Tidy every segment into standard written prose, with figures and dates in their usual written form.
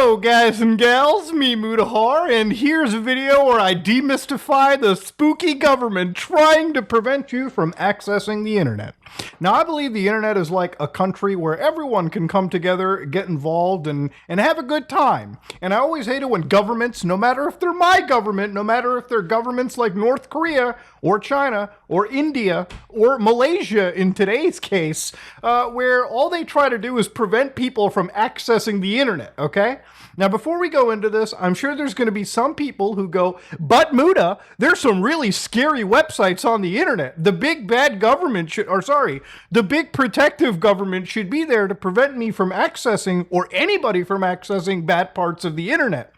Hello guys and gals, me Mudahar, and here's a video where I demystify the spooky government trying to prevent you from accessing the internet. Now, I believe the internet is like a country where everyone can come together, get involved, and have a good time. And I always hate it when governments, no matter if they're my government, no matter if they're governments like North Korea or China or India or Malaysia in today's case, where all they try to do is prevent people from accessing the internet, okay? Now, before we go into this, I'm sure there's going to be some people who go, but Muda, there's some really scary websites on the internet. The big bad government the big protective government should be there to prevent me from accessing, or anybody from accessing, bad parts of the internet.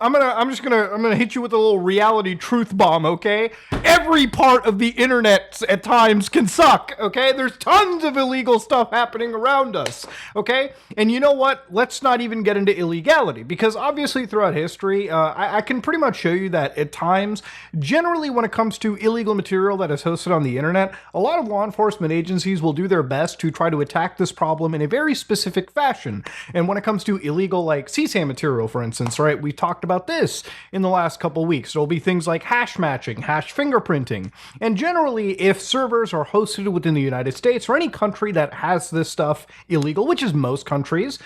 I'm gonna hit you with a little reality truth bomb, okay? Every part of the internet at times can suck, okay? There's tons of illegal stuff happening around us, okay? And you know what? Let's not even get into illegality, because obviously throughout history, I can pretty much show you that at times, generally when it comes to illegal material that is hosted on the internet, a lot of law enforcement agencies will do their best to try to attack this problem in a very specific fashion. And when it comes to illegal, like CSAM material, for instance, right? We talked about this in the last couple weeks. There'll be things like hash matching, hash fingerprinting, and generally if servers are hosted within the United States or any country that has this stuff illegal, which is most countries,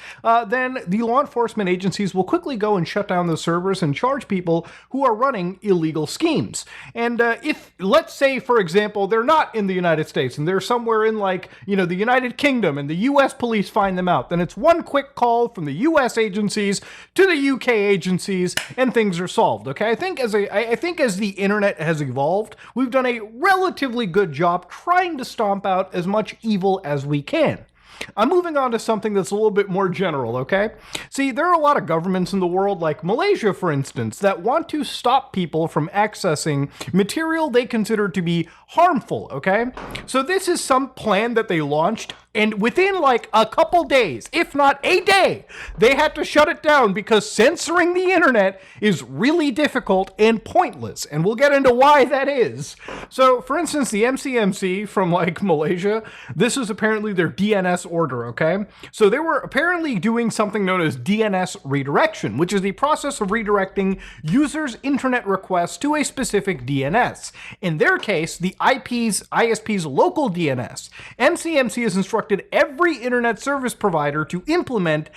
then the law enforcement agencies will quickly go and shut down those servers and charge people who are running illegal schemes. And if, let's say, for example, they're not in the United States and they're somewhere in, like, you know, the United Kingdom, and the US police find them out, then it's one quick call from the US agencies to the UK agencies, and things are solved, okay? I think as the internet has evolved, we've done a relatively good job trying to stomp out as much evil as we can. I'm moving on to something that's a little bit more general, okay? See, there are a lot of governments in the world, like Malaysia, for instance, that want to stop people from accessing material they consider to be harmful, okay? So this is some plan that they launched, and within like a couple days, if not a day, they had to shut it down because censoring the internet is really difficult and pointless, and we'll get into why that is. So, for instance, the MCMC from like Malaysia, this is apparently their DNS order, okay? So they were apparently doing something known as DNS redirection, which is the process of redirecting users' internet requests to a specific DNS. In their case, the ISP's local DNS. MCMC is instructed every internet service provider to implement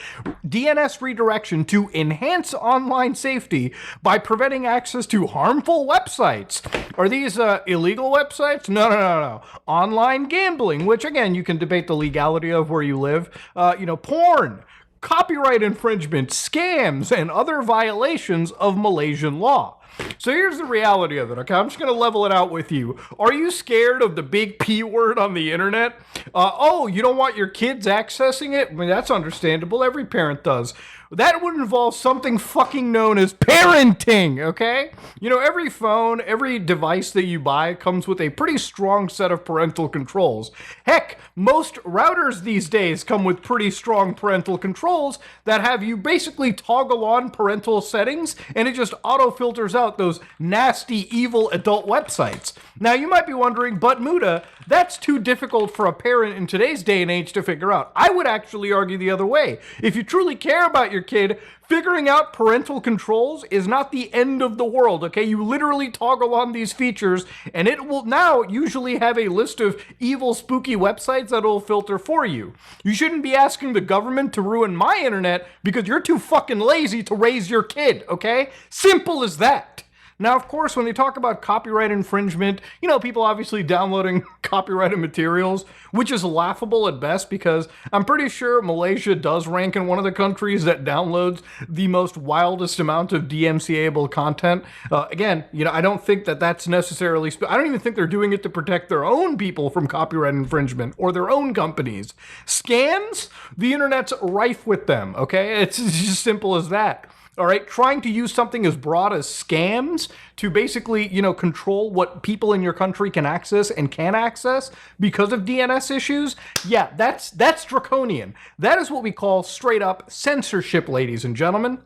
DNS redirection to enhance online safety by preventing access to harmful websites. Are these illegal websites? No. Online gambling, which again, you can debate the legality of where you live. Porn, copyright infringement, scams, and other violations of Malaysian law. So here's the reality of it, okay? I'm just going to level it out with you. Are you scared of the big P word on the internet? You don't want your kids accessing it? I mean, that's understandable. Every parent does. That would involve something fucking known as parenting, okay? You know, every phone, every device that you buy comes with a pretty strong set of parental controls. Heck, most routers these days come with pretty strong parental controls that have you basically toggle on parental settings, and it just auto-filters out those nasty, evil adult websites. Now, you might be wondering, but Muda, that's too difficult for a parent in today's day and age to figure out. I would actually argue the other way. If you truly care about your kid, figuring out parental controls is not the end of the world, okay? You literally toggle on these features, and it will now usually have a list of evil, spooky websites that will filter for you. You shouldn't be asking the government to ruin my internet because you're too fucking lazy to raise your kid, okay? Simple as that. Now, of course, when they talk about copyright infringement, people obviously downloading copyrighted materials, which is laughable at best because I'm pretty sure Malaysia does rank in one of the countries that downloads the most wildest amount of DMCA-able content. Again, I don't think that that's necessarily... I don't even think they're doing it to protect their own people from copyright infringement or their own companies. Scams? The internet's rife with them, okay? It's just simple as that. All right, trying to use something as broad as scams to basically, control what people in your country can access and can't access because of DNS issues. Yeah, that's draconian. That is what we call straight up censorship, ladies and gentlemen.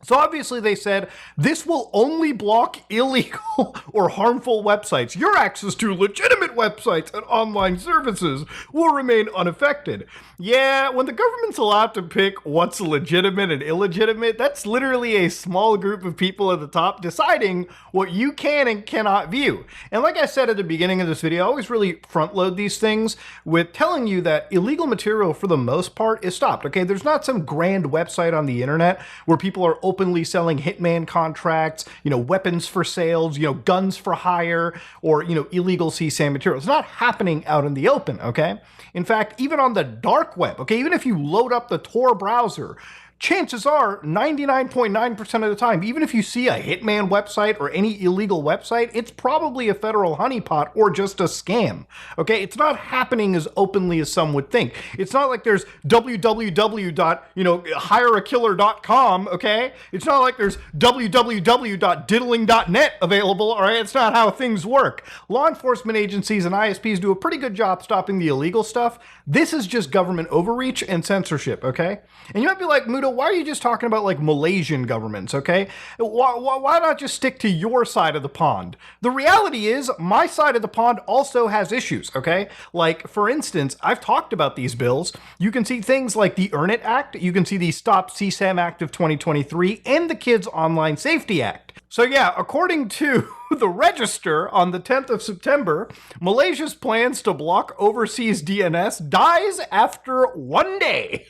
So obviously they said, this will only block illegal or harmful websites. Your access to legitimate websites and online services will remain unaffected. Yeah, when the government's allowed to pick what's legitimate and illegitimate, that's literally a small group of people at the top deciding what you can and cannot view. And like I said at the beginning of this video, I always really front load these things with telling you that illegal material for the most part is stopped. Okay, there's not some grand website on the internet where people are openly selling hitman contracts, weapons for sales, guns for hire, or, illegal CSAM material. It's not happening out in the open, okay? In fact, even on the dark web, okay, even if you load up the Tor browser, chances are 99.9% of the time, even if you see a hitman website or any illegal website, it's probably a federal honeypot or just a scam. Okay, it's not happening as openly as some would think. It's not like there's www.hireakiller.com, okay? It's not like there's www.diddling.net available, all right? It's not how things work. Law enforcement agencies and ISPs do a pretty good job stopping the illegal stuff. This is just government overreach and censorship, okay? And you might be like, Muda, why are you just talking about like Malaysian governments, okay? Why not just stick to your side of the pond? The reality is my side of the pond also has issues, okay? Like, for instance, I've talked about these bills. You can see things like the Earn It Act. You can see the Stop CSAM Act of 2023 and the Kids Online Safety Act. So yeah, according to the Register on the 10th of September, Malaysia's plans to block overseas DNS dies after 1 day.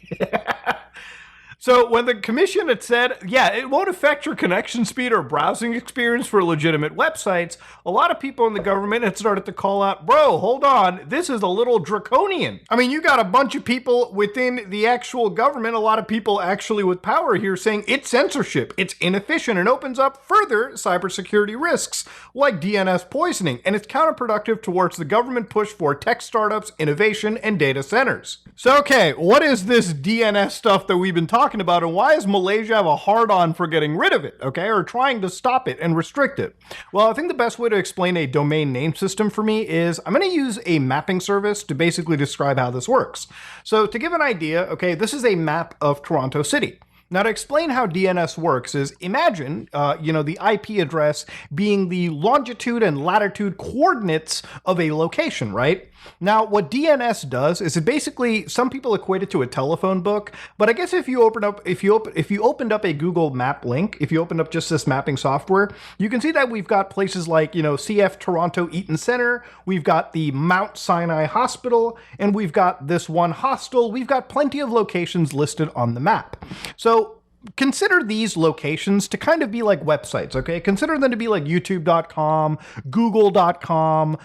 So when the commission had said, yeah, it won't affect your connection speed or browsing experience for legitimate websites, a lot of people in the government had started to call out, bro, hold on, this is a little draconian. I mean, you got a bunch of people within the actual government, a lot of people actually with power here saying it's censorship, it's inefficient, and opens up further cybersecurity risks like DNS poisoning, and it's counterproductive towards the government push for tech startups, innovation, and data centers. So, okay, what is this DNS stuff that we've been talking about, and why does Malaysia have a hard-on for getting rid of it, okay, or trying to stop it and restrict it? Well, I think the best way to explain a domain name system for me is I'm going to use a mapping service to basically describe how this works. So to give an idea, okay, this is a map of Toronto City. Now, to explain how DNS works is imagine, the IP address being the longitude and latitude coordinates of a location, right? Now, what DNS does is it basically, some people equate it to a telephone book, but I guess if you opened up a Google Map link, if you opened up just this mapping software, you can see that we've got places like, CF Toronto Eaton Center, we've got the Mount Sinai Hospital, and we've got this one hostel. We've got plenty of locations listed on the map. So consider these locations to kind of be like websites, okay? Consider them to be like youtube.com, google.com,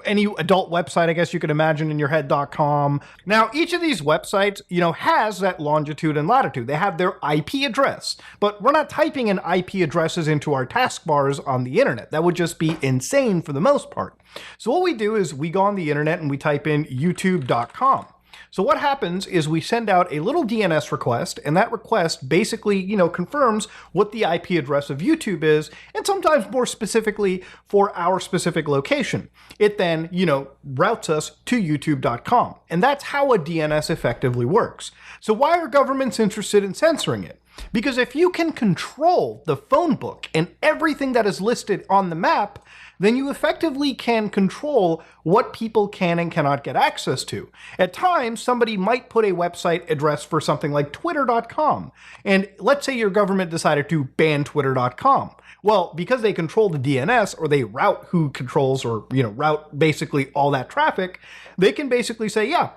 any adult website, I guess you could imagine in your head.com. Now, each of these websites, has that longitude and latitude. They have their IP address, but we're not typing in IP addresses into our taskbars on the internet. That would just be insane for the most part. So what we do is we go on the internet and we type in youtube.com. So what happens is we send out a little DNS request, and that request basically, confirms what the IP address of YouTube is, and sometimes more specifically for our specific location. It then, routes us to youtube.com. And that's how a DNS effectively works. So why are governments interested in censoring it? Because if you can control the phone book and everything that is listed on the map, then you effectively can control what people can and cannot get access to. At times, somebody might put a website address for something like twitter.com, and let's say your government decided to ban twitter.com. Well, because they control the DNS, or they route who controls, or route basically all that traffic, they can basically say, yeah,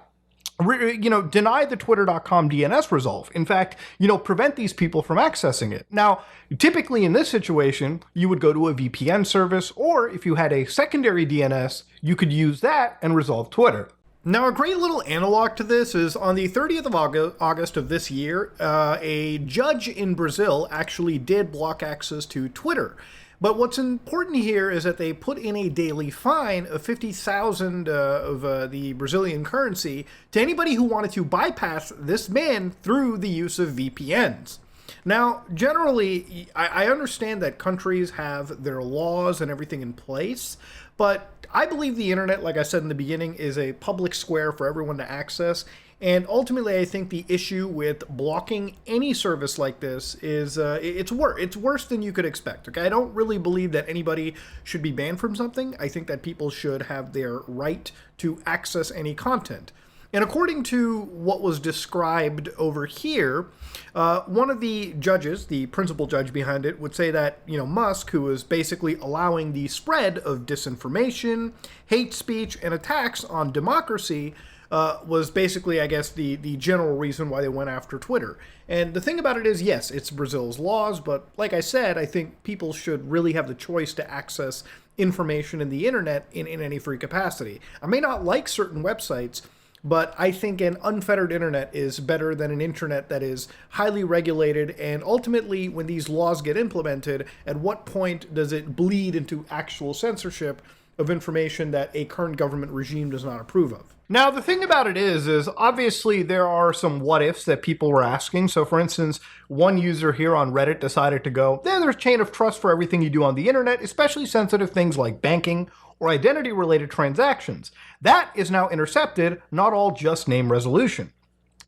deny the twitter.com DNS resolve. In fact, prevent these people from accessing it. Now, typically in this situation, you would go to a VPN service, or if you had a secondary DNS, you could use that and resolve Twitter. Now, a great little analog to this is on the 30th of August of this year, a judge in Brazil actually did block access to Twitter. But what's important here is that they put in a daily fine of 50,000 of the Brazilian currency to anybody who wanted to bypass this man through the use of VPNs. Now, generally, I understand that countries have their laws and everything in place, but I believe the internet, like I said in the beginning, is a public square for everyone to access. And ultimately, I think the issue with blocking any service like this is it's worse than you could expect. Okay, I don't really believe that anybody should be banned from something. I think that people should have their right to access any content. And according to what was described over here, one of the judges, the principal judge behind it, would say that, Musk, who was basically allowing the spread of disinformation, hate speech, and attacks on democracy, was basically, I guess, the general reason why they went after Twitter. And the thing about it is, yes, it's Brazil's laws, but like I said, I think people should really have the choice to access information in the internet in any free capacity. I may not like certain websites, but I think an unfettered internet is better than an internet that is highly regulated. And ultimately, when these laws get implemented, at what point does it bleed into actual censorship of information that a current government regime does not approve of? Now, the thing about it is obviously there are some what ifs that people were asking. So for instance, one user here on Reddit decided to go, there's a chain of trust for everything you do on the internet, especially sensitive things like banking or identity-related transactions. That is now intercepted, not all just name resolution.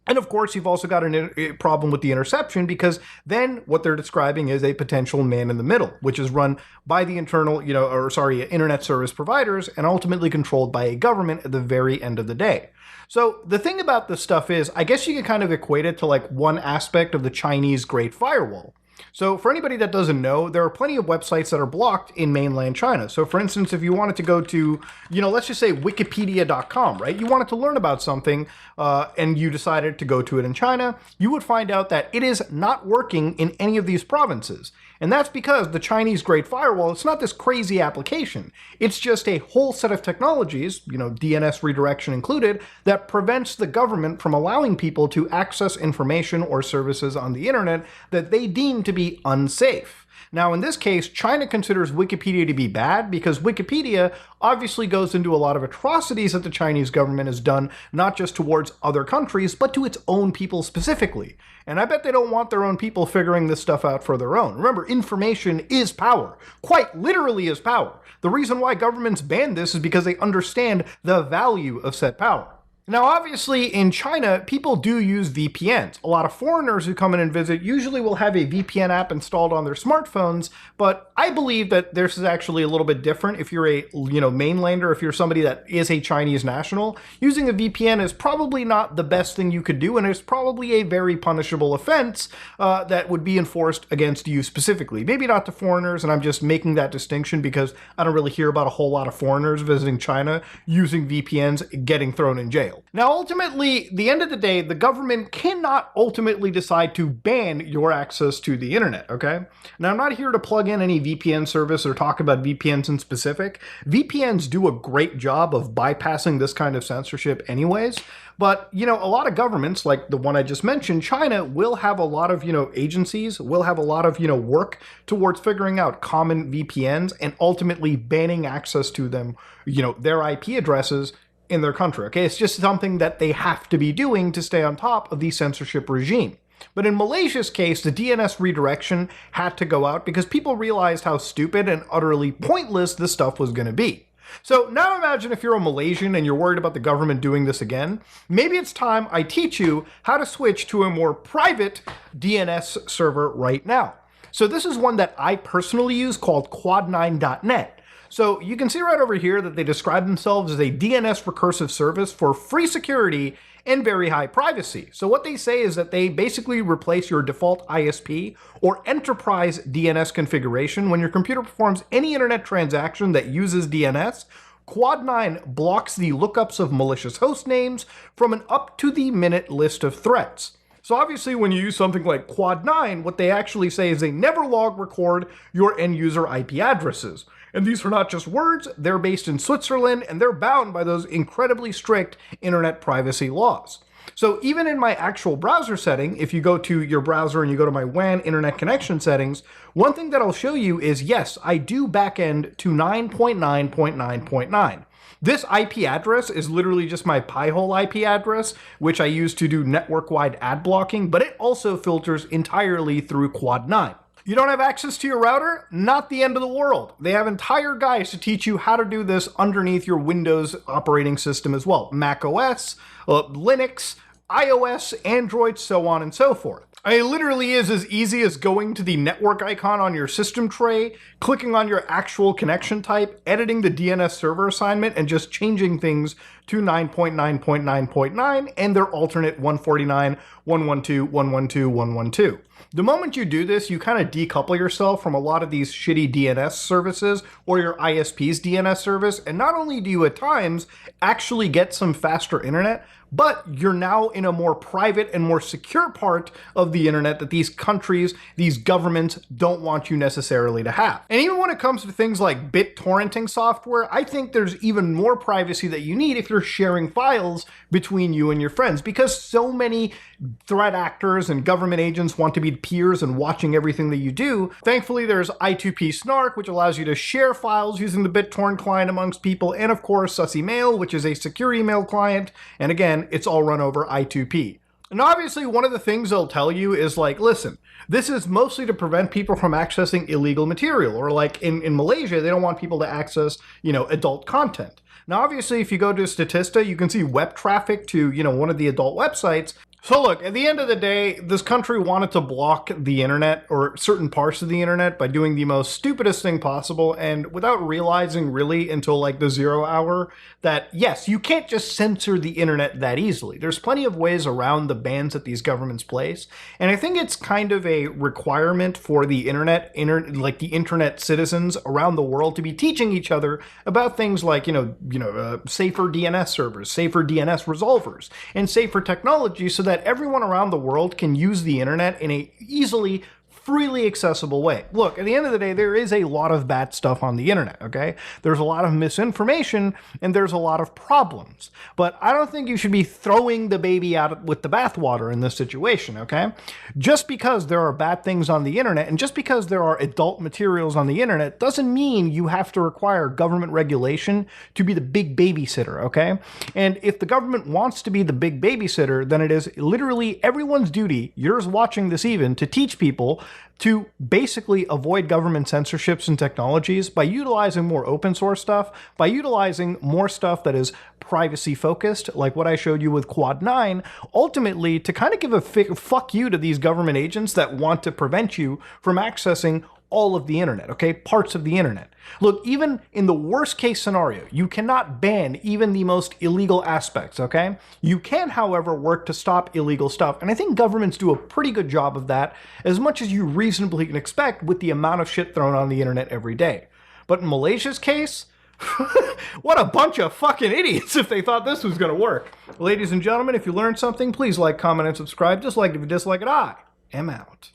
And of course, you've also got a problem with the interception, because then what they're describing is a potential man in the middle, which is run by the internet service providers and ultimately controlled by a government at the very end of the day. So the thing about this stuff is, I guess you can kind of equate it to like one aspect of the Chinese Great Firewall. So for anybody that doesn't know, there are plenty of websites that are blocked in mainland China. So for instance, if you wanted to go to, let's just say wikipedia.com, right? You wanted to learn about something and you decided to go to it in China, you would find out that it is not working in any of these provinces. And that's because the Chinese Great Firewall, it's not this crazy application. It's just a whole set of technologies, DNS redirection included, that prevents the government from allowing people to access information or services on the internet that they deem to be unsafe. Now, in this case, China considers Wikipedia to be bad because Wikipedia obviously goes into a lot of atrocities that the Chinese government has done, not just towards other countries, but to its own people specifically. And I bet they don't want their own people figuring this stuff out for their own. Remember, information is power. Quite literally is power. The reason why governments ban this is because they understand the value of said power. Now, obviously, in China, people do use VPNs. A lot of foreigners who come in and visit usually will have a VPN app installed on their smartphones, but I believe that this is actually a little bit different. If you're a, mainlander, if you're somebody that is a Chinese national, using a VPN is probably not the best thing you could do, and it's probably a very punishable offense that would be enforced against you specifically. Maybe not to foreigners, and I'm just making that distinction because I don't really hear about a whole lot of foreigners visiting China using VPNs getting thrown in jail. Now, ultimately, the end of the day, the government cannot ultimately decide to ban your access to the internet, okay? Now, I'm not here to plug in any VPN service or talk about VPNs in specific. VPNs do a great job of bypassing this kind of censorship anyways. But, a lot of governments, like the one I just mentioned, China, will have a lot of, agencies, will have a lot of, work towards figuring out common VPNs and ultimately banning access to them, their IP addresses in their country, okay? It's just something that they have to be doing to stay on top of the censorship regime. But in Malaysia's case, the DNS redirection had to go out because people realized how stupid and utterly pointless this stuff was going to be. So now imagine if you're a Malaysian and you're worried about the government doing this again. Maybe it's time I teach you how to switch to a more private DNS server right now. So this is one that I personally use called quad9.net. So you can see right over here that they describe themselves as a DNS recursive service for free security and very high privacy. So what they say is that they basically replace your default ISP or enterprise DNS configuration. When your computer performs any internet transaction that uses DNS, Quad9 blocks the lookups of malicious host names from an up-to-the-minute list of threats. So obviously when you use something like Quad9, what they actually say is they never log record your end user IP addresses. And these are not just words, they're based in Switzerland and they're bound by those incredibly strict internet privacy laws. So even in my actual browser setting, if you go to your browser and you go to my WAN internet connection settings, one thing that I'll show you is, yes, I do backend to 9.9.9.9. This IP address is literally just my Pi-hole IP address, which I use to do network-wide ad blocking, but it also filters entirely through Quad9. You don't have access to your router? Not the end of the world. They have entire guides to teach you how to do this underneath your Windows operating system as well. Mac OS, Linux, iOS, Android, so on and so forth. It literally is as easy as going to the network icon on your system tray, clicking on your actual connection type, editing the DNS server assignment, and just changing things to 9.9.9.9 and their alternate 149, 112, 112, 112. The moment you do this, you kind of decouple yourself from a lot of these shitty DNS services or your ISP's DNS service, and not only do you at times actually get some faster internet, but you're now in a more private and more secure part of the internet that these countries, these governments don't want you necessarily to have. And even when it comes to things like BitTorrenting software, I think there's even more privacy that you need if you're sharing files between you and your friends, because so many threat actors and government agents want to be peers and watching everything that you do. Thankfully, there's I2P Snark, which allows you to share files using the BitTorrent client amongst people, and of course, SusEmail, which is a secure email client. And again, it's all run over I2P. And obviously, one of the things they'll tell you is like, listen, this is mostly to prevent people from accessing illegal material, or like in Malaysia, they don't want people to access, adult content. Now, obviously, if you go to Statista, you can see web traffic to, one of the adult websites. So look, at the end of the day, this country wanted to block the internet or certain parts of the internet by doing the most stupidest thing possible, and without realizing really until like the 0 hour that yes, you can't just censor the internet that easily. There's plenty of ways around the bans that these governments place, and I think it's kind of a requirement for the internet citizens around the world to be teaching each other about things like safer DNS servers, safer DNS resolvers, and safer technology, so that everyone around the world can use the internet in a easily, freely accessible way. Look, at the end of the day, there is a lot of bad stuff on the internet, okay? There's a lot of misinformation and there's a lot of problems. But I don't think you should be throwing the baby out with the bathwater in this situation, okay? Just because there are bad things on the internet and just because there are adult materials on the internet doesn't mean you have to require government regulation to be the big babysitter, okay? And if the government wants to be the big babysitter, then it is literally everyone's duty, yours watching this even, to teach people to basically avoid government censorships and technologies by utilizing more open source stuff, by utilizing more stuff that is privacy focused, like what I showed you with Quad 9, ultimately to kind of give a fuck you to these government agents that want to prevent you from accessing all of the internet, okay? Parts of the internet. Look, even in the worst case scenario, you cannot ban even the most illegal aspects, okay? You can, however, work to stop illegal stuff, and I think governments do a pretty good job of that, as much as you reasonably can expect with the amount of shit thrown on the internet every day. But in Malaysia's case, what a bunch of fucking idiots if they thought this was gonna work. Ladies and gentlemen, if you learned something, please like, comment, and subscribe. Dislike it if you dislike it. I am out.